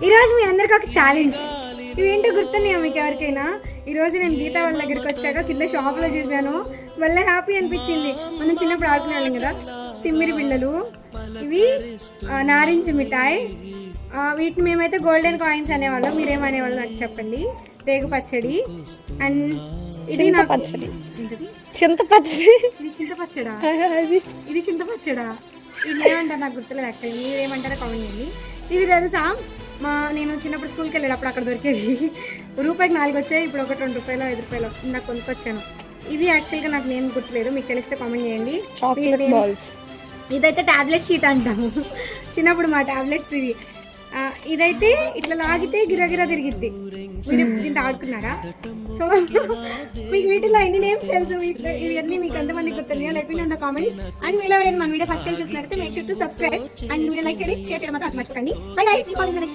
ఈరోజు మీ అందరికి ఒక ఛాలెంజ్. ఇవేంటో గుర్తున్నాయా మీకు ఎవరికైనా? ఈరోజు నేను గీత వాళ్ళ దగ్గరికి వచ్చాక కింద షాప్లో చూశాను, వల్ల హ్యాపీ అనిపించింది. మనం చిన్నప్పుడు ఆడుకునేవాళ్ళం కదా, తిమ్మిరి బిళ్ళలు, ఇవి నారింజ మిఠాయి, వీటిని మేమైతే గోల్డెన్ కాయిన్స్ అనేవాళ్ళం. మీరేమనేవాళ్ళు నాకు చెప్పండి. రేగు పచ్చడి అండ్ ఇది నా పచ్చడి, చింతపచ్చడి. ఇది చింతపచ్చడా? ఇది చింతపచ్చడా? ఇది ఏమంటారు నాకు గుర్తులేదు యాక్చువల్లీ. మీరు ఏమంటారో కామెంట్ చేయండి. ఇవి తెలుసా, నేను చిన్నప్పుడు స్కూల్కి వెళ్ళేటప్పుడు అక్కడ దొరికేవి. రూపాయికి 4 వచ్చాయి, ఇప్పుడు ఒకటి 2 రూపాయలు 5 రూపాయలు నాకు కొనుక్కొచ్చాను. ఇవి యాక్చువల్గా నాకు నేను గుర్తులేదు, మీకు తెలిస్తే కామెంట్ చేయండి. Chocolate balls. ఇదైతే టాబ్లెట్ షీట్ అంటాము చిన్నప్పుడు మా టాబ్లెట్స్ ఇవి. ఇదైతే ఇట్లా లాగితే గిరగిరా తిరిగిద్ది. మీరు దీంతో ఆడుకున్నారా? సో మీకు వీటిలో ఎన్ని నేమ్స్ తెలుసు? ఇవన్నీ మీకు ఎంతమంది గుర్తున్నాయో let me know in the comments. And మీరు ఎవరైనా మన వీడియో ఫస్ట్ టైం చూసినట్లయితే make sure to subscribe and video like చేయండి, షేర్ చేయడం మాత్రం మర్చిపోకండి. Bye guys, see you all in the next video.